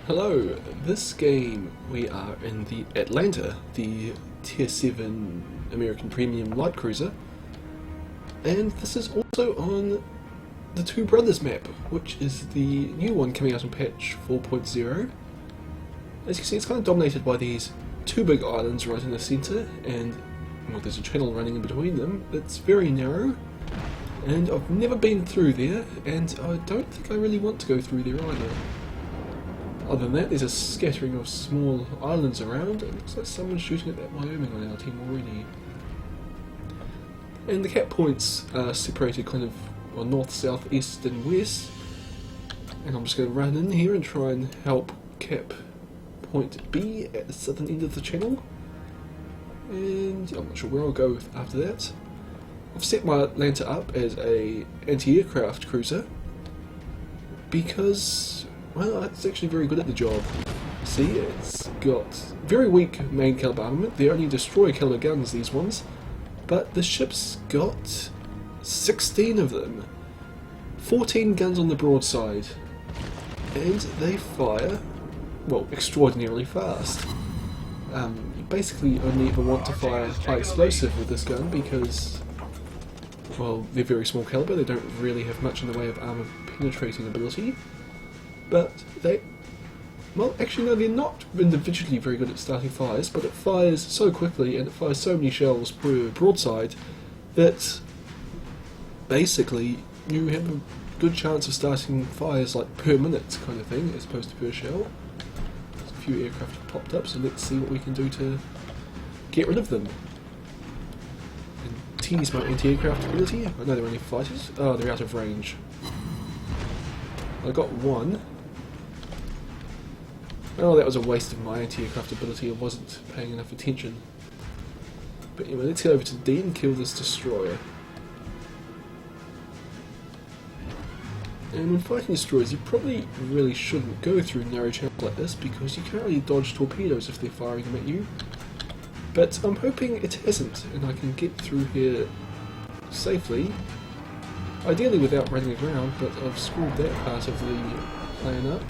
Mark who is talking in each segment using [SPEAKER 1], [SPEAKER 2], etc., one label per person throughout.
[SPEAKER 1] Hello, this game we are in the Atlanta, the Tier 7 American Premium Light Cruiser, and this is also on the Two Brothers map, which is the new one coming out in patch 4.0. As you can see, it's kind of dominated by these two big islands right in the centre, and well, there's a channel running in between them. It's very narrow, and I've never been through there, and I don't think I really want to go through there either. Other than that, there's a scattering of small islands around. It looks like someone's shooting at that Wyoming on our team already. And the cap points are separated kind of well, north, south, east and west. And I'm just going to run in here and try and help cap point B at the southern end of the channel. And I'm not sure where I'll go after that. I've set my Atlanta up as a anti-aircraft cruiser because, well, it's actually very good at the job. See, it's got very weak main caliber armament. They're only destroyer caliber guns, these ones. But the ship's got 16 of them. 14 guns on the broadside. And they fire, well, extraordinarily fast. You basically only ever want to fire high explosive with this gun because, well, they're very small caliber. They don't really have much in the way of armor penetrating ability. But they, well, actually no, they're not individually very good at starting fires, but it fires so quickly and it fires so many shells per broadside that basically you have a good chance of starting fires like per minute kind of thing, as opposed to per shell. There's a few aircraft have popped up, so let's see what we can do to get rid of them. And tease my anti-aircraft ability. I know they're only fighters. Oh, they're out of range. I got one. Oh, that was a waste of my anti-aircraft ability. I wasn't paying enough attention. But anyway, let's get over to D and kill this destroyer. And when fighting destroyers, you probably really shouldn't go through narrow channels like this because you can't really dodge torpedoes if they're firing them at you. But I'm hoping it hasn't, and I can get through here safely. Ideally without running aground, but I've screwed that part of the plan up.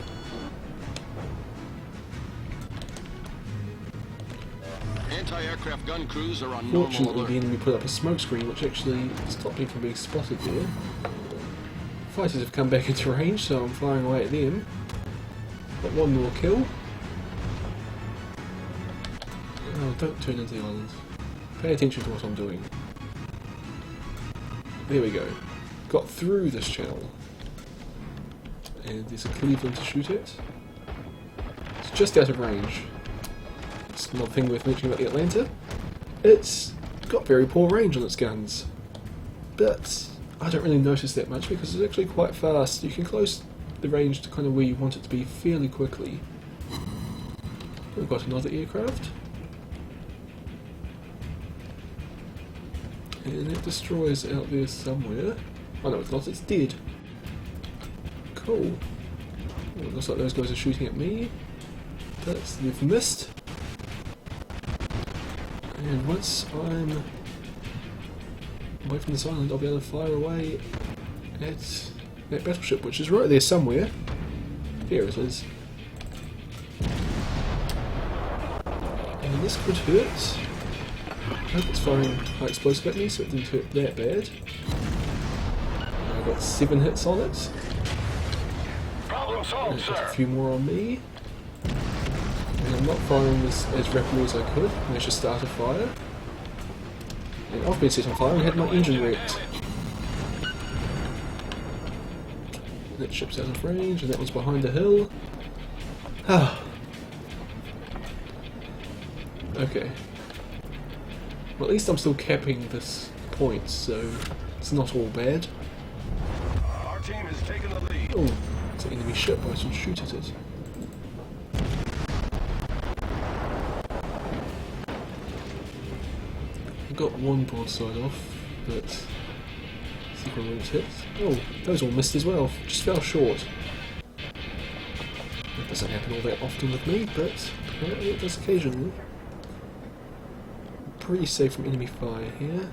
[SPEAKER 2] Anti-aircraft gun crews are on normal
[SPEAKER 1] Fortunately,
[SPEAKER 2] alert.
[SPEAKER 1] the enemy put up a smoke screen, which actually stopped me from being spotted there. Fighters have come back into range, so I'm firing away at them. Got one more kill. Oh, don't turn into the island. Pay attention to what I'm doing. There we go. Got through this channel. And there's a Cleveland to shoot at. It's just out of range. It's another thing worth mentioning about the Atlanta. It's got very poor range on its guns. But I don't really notice that much because it's actually quite fast. You can close the range to kind of where you want it to be fairly quickly. We've got another aircraft. And that destroyer's out there somewhere. Oh no, it's not, it's dead. Cool. Well, it looks like those guys are shooting at me. But they've missed. And once I'm away from this island, I'll be able to fire away at that battleship, which is right there somewhere. There it is. And this could hurt. I hope it's firing high explosive at me, so it didn't hurt that bad. I got 7 hits on it.
[SPEAKER 2] Problem solved,
[SPEAKER 1] Got a
[SPEAKER 2] sir.
[SPEAKER 1] few more on me. And I'm not firing this as rapidly as I could. I just started fire. And I've been set on fire and had my engine wrecked. That ship's out of range, and that one's behind a hill. Ah. Okay. Well, at least I'm still capping this point, so it's not all bad.
[SPEAKER 2] Our team has taken the lead.
[SPEAKER 1] Oh, it's an enemy ship, I should shoot at it. I got one broadside off, but secret won't hit. Oh, those all missed as well, just fell short. That doesn't happen all that often with me, but apparently it does occasionally. Pretty safe from enemy fire here.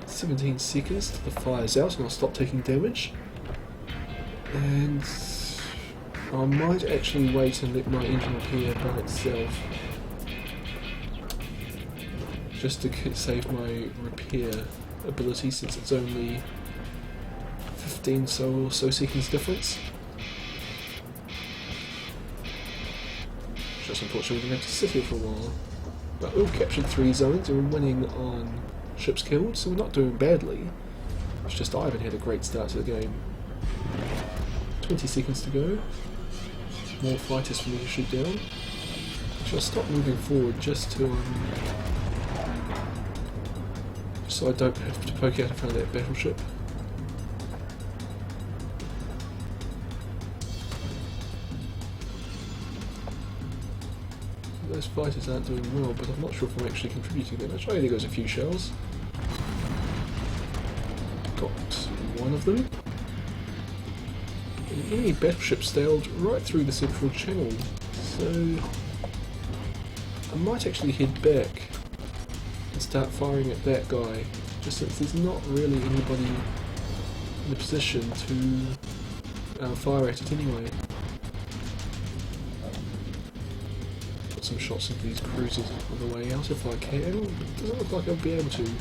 [SPEAKER 1] 17 seconds till the fire's out and I'll stop taking damage. And I might actually wait and let my engine repair by itself. Just to save my repair ability, since it's only 15 or so seconds difference. Just unfortunately we're going to have to sit here for a while. But we've captured 3 zones and we're winning on ships killed, so we're not doing badly. It's just I haven't had a great start to the game. 20 seconds to go. More fighters for me to shoot down. So I'll stop moving forward just to so I don't have to poke out in front of that battleship. Those fighters aren't doing well, but I'm not sure if I'm actually contributing that much. Oh, there goes a few shells. Got one of them. The enemy battleship sailed right through the central channel, so I might actually head back and start firing at that guy, just since there's not really anybody in a position to fire at it anyway. Put some shots into these cruisers on the way out if I can, but it doesn't look like I'll be able to. Looks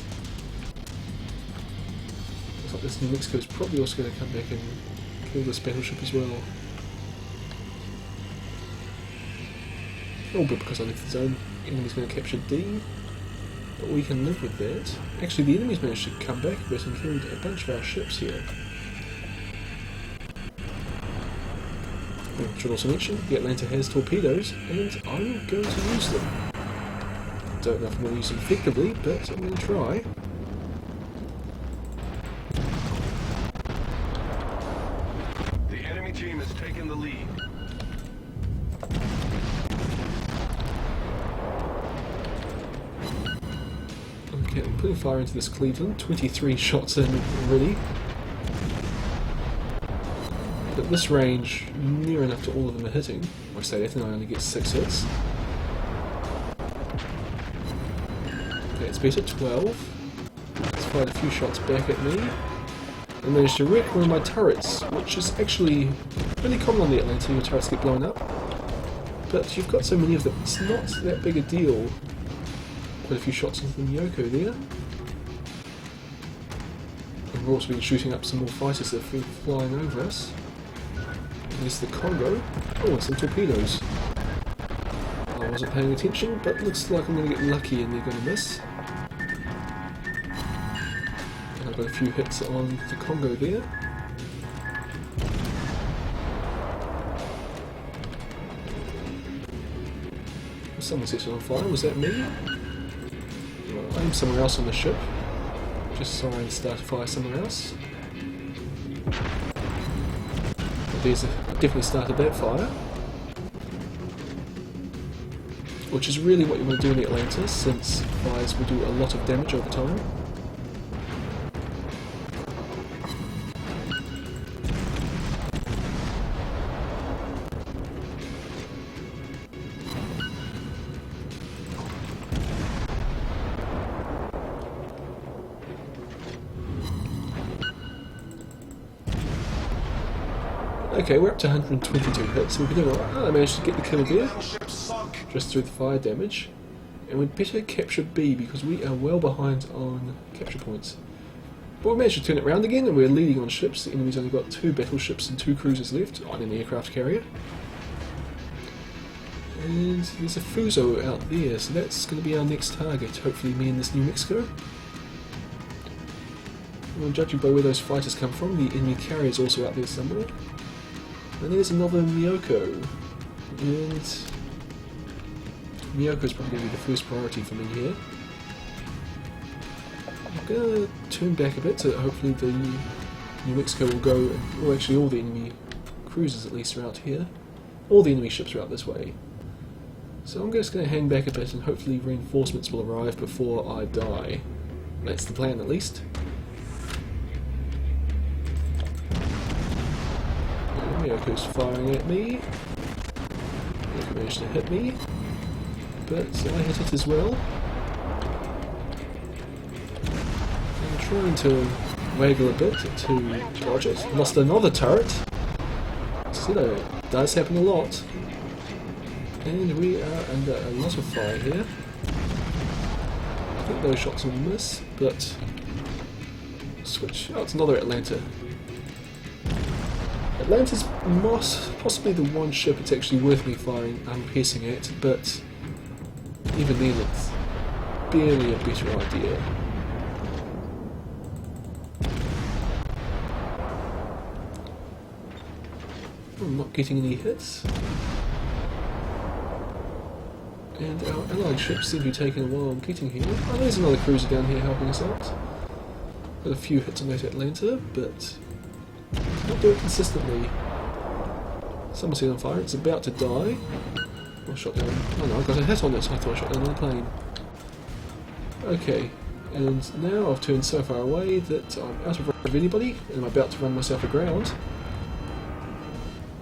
[SPEAKER 1] like this New Mexico is probably also going to come back and kill this battleship as well. Oh, but because I left the zone, enemy's going to capture D. But we can live with that. Actually, the enemies managed to come back a bit and killed a bunch of our ships here. Should also mention, the Atlanta has torpedoes, and I'm going to use them. Don't know if I'm going to use them effectively, but I'm going to try.
[SPEAKER 3] The enemy team has taken the lead.
[SPEAKER 1] Okay, I'm putting fire into this Cleveland. 23 shots in already. At this range, near enough to all of them are hitting. I say that and I only get 6 hits. Okay, it's better, 12. Let's fire a few shots back at me. I managed to wreck one of my turrets, which is actually really common on the Atlanta. Your turrets get blown up. But you've got so many of them, it's not that big a deal. Put a few shots into the Miyoko there. And we've also been shooting up some more fighters that have been flying over us. There's the Congo. Oh, and some torpedoes. I wasn't paying attention, but looks like I'm going to get lucky and they're going to miss. And I've got a few hits on the Congo there. Someone set it on fire. Was that me? Well, I am somewhere else on the ship. Just so I start to fire somewhere else. There's definitely started that fire, which is really what you want to do in the Atlanta, since fires will do a lot of damage over time. Okay, we're up to 122 hits, so we're doing alright. Oh, I managed to get the kill there, just through the fire damage. And we'd better capture B, because we are well behind on capture points. But we managed to turn it around again, and we're leading on ships. The enemy's only got 2 battleships and 2 cruisers left on an aircraft carrier. And there's a Fuso out there, so that's going to be our next target, hopefully me in this New Mexico. Well, judging by where those fighters come from, the enemy carrier is also out there somewhere. And there's another Miyoko, and Miyoko is probably going to be the first priority for me here. I'm going to turn back a bit so that hopefully the New Mexico will go, or actually all the enemy cruisers at least are out here. All the enemy ships are out this way. So I'm just going to hang back a bit and hopefully reinforcements will arrive before I die. That's the plan at least. Miyoko's firing at me. Miyoko managed to hit me, but I hit it as well. I'm trying to waggle a bit to dodge it. Lost another turret. This See, that does happen a lot. And we are under a lot of fire here. I think those shots will miss, but switch. Oh, it's another Atlanta. Atlanta's possibly the one ship it's actually worth me firing and piercing it, but even then it's barely a better idea. I'm not getting any hits. And our allied ships seem to be taking a while getting here. Oh, there's another cruiser down here helping us out. Got a few hits on that Atlanta, but not do it consistently. Someone's set on fire, it's about to die. I shot down. Oh no, I got a hit on it, so I thought I shot down my plane. Okay, and now I've turned so far away that I'm out of range of anybody, and I'm about to run myself aground.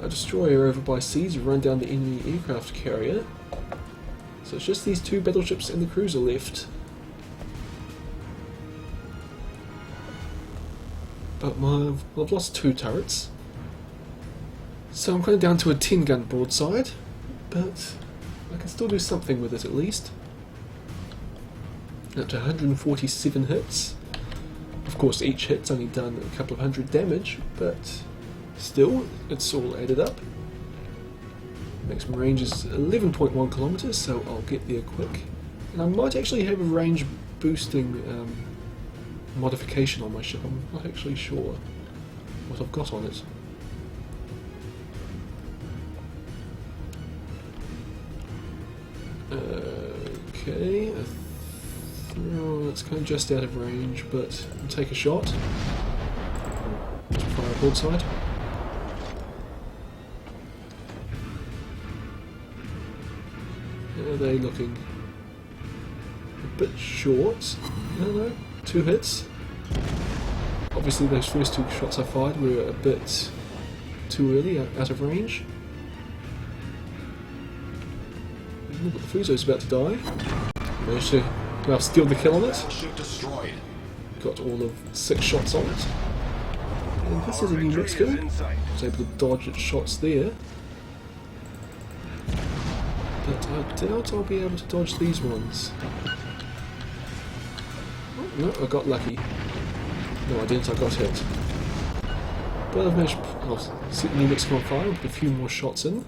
[SPEAKER 1] A destroyer over by seas run down the enemy aircraft carrier. So it's just these two battleships and the cruiser left. But I've lost 2 turrets. So I'm kind of down to a 10 gun broadside, but I can still do something with it at least. Up to 147 hits. Of course each hit's only done a couple of hundred damage, but still, it's all added up. Maximum range is 11.1 kilometers, so I'll get there quick. And I might actually have a range boosting modification on my ship. I'm not actually sure what I've got on it. Okay, it's kind of just out of range, but I'll take a shot. Fire broadside. Are they looking a bit short? No, 2 hits. Obviously those first 2 shots I fired were a bit too early, out of range. Look, the Fuso's about to die. Managed to steal the kill on it.
[SPEAKER 3] Ship destroyed.
[SPEAKER 1] Got all of 6 shots on it. And this is a New Mexico. I was able to dodge its shots there. But I doubt I'll be able to dodge these ones. Oh, no, I got lucky. No, I didn't, I got hit. But I've managed to set the New Mexico on fire with a few more shots in.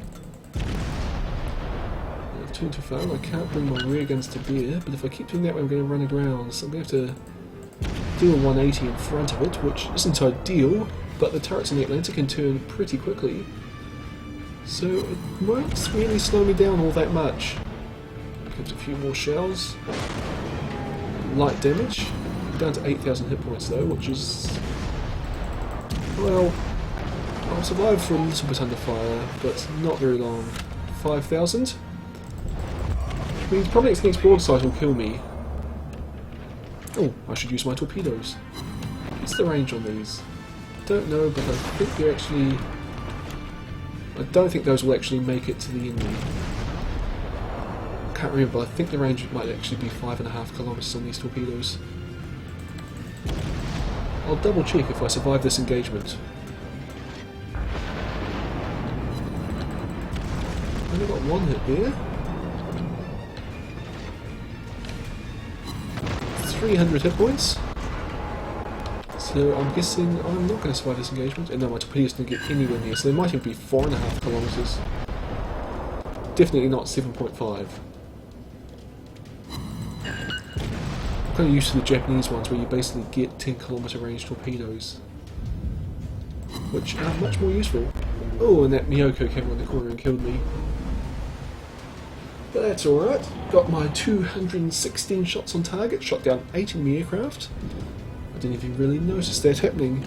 [SPEAKER 1] I've turned too far, I can't bring my rear guns to bear, but if I keep doing that way I'm going to run aground, so I'm going to have to do a 180 in front of it, which isn't ideal, but the turrets in the Atlantic can turn pretty quickly. So it won't really slow me down all that much. Comes a few more shells. Light damage. Down to 8,000 hit points though, which is... well, I'll survive for a little bit under fire, but not very long. 5,000? Which means probably its next broadside will kill me. Oh, I should use my torpedoes. What's the range on these? Don't know, but I think they're actually... I don't think those will actually make it to the enemy. I can't remember, I think the range might actually be 5.5 kilometers on these torpedoes. I'll double check if I survive this engagement. Only got 1 hit there. 300 hit points. So I'm guessing I'm not going to survive this engagement, and no, my torpedoes didn't get anywhere near, so they might even be 4.5 kilometers. Definitely not 7.5. I'm kind of used to the Japanese ones where you basically get 10 kilometer range torpedoes, which are much more useful. Oh, and that Miyoko came around the corner and killed me. But that's alright. Got my 216 shots on target, shot down 8 enemy aircraft. I didn't even really notice that happening.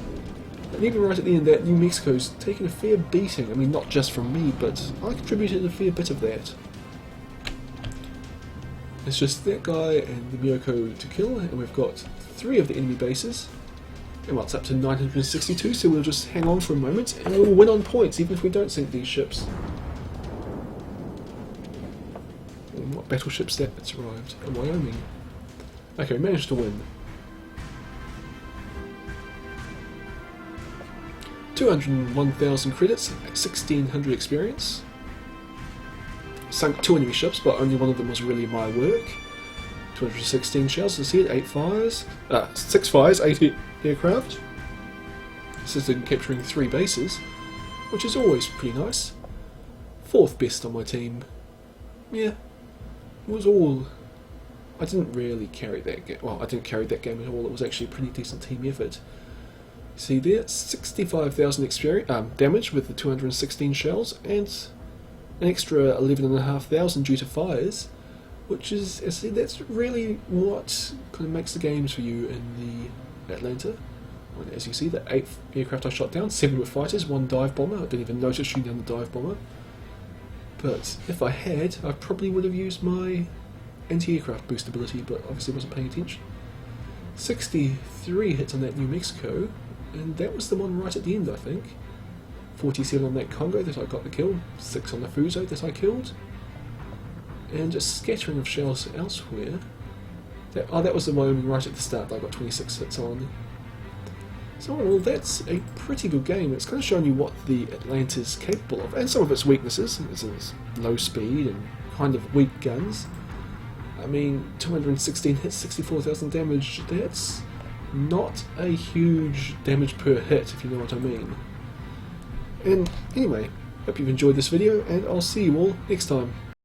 [SPEAKER 1] And even right at the end, that New Mexico's taken a fair beating. I mean, not just from me, but I contributed a fair bit of that. It's just that guy and the Miyoko to kill, and we've got 3 of the enemy bases. And well, it's up to 962, so we'll just hang on for a moment, and we'll win on points, even if we don't sink these ships. And what battleship's that that's arrived? In Wyoming. Okay, we managed to win. 201,000 credits, 1600 experience. Sunk 2 enemy ships, but only one of them was really my work. 216 shells, as I said, 6 fires, 8 aircraft. Assisted capturing 3 bases, which is always pretty nice. 4th best on my team. Yeah, it was all... I didn't really carry that game. Well, I didn't carry that game at all. It was actually a pretty decent team effort. See there, 65,000 damage with the 216 shells, and an extra 11,500 due to fires, which is, see, that's really what kind of makes the games for you in the Atlanta. And as you see, the 8th aircraft I shot down, 7 were fighters, 1 dive bomber. I didn't even notice shooting down the dive bomber. But if I had, I probably would have used my anti-aircraft boost ability, but obviously wasn't paying attention. 63 hits on that New Mexico, and that was the one right at the end, I think. 47 on that Congo that I got the kill, 6 on the Fuso that I killed, and a scattering of shells elsewhere. That was the Wyoming right at the start that I got 26 hits on. So all in all, that's a pretty good game. It's kind of showing you what the Atlanta's capable of, and some of its weaknesses. It's low speed and kind of weak guns. I mean, 216 hits, 64,000 damage, that's not a huge damage per hit, if you know what I mean. And anyway, hope you've enjoyed this video, and I'll see you all next time.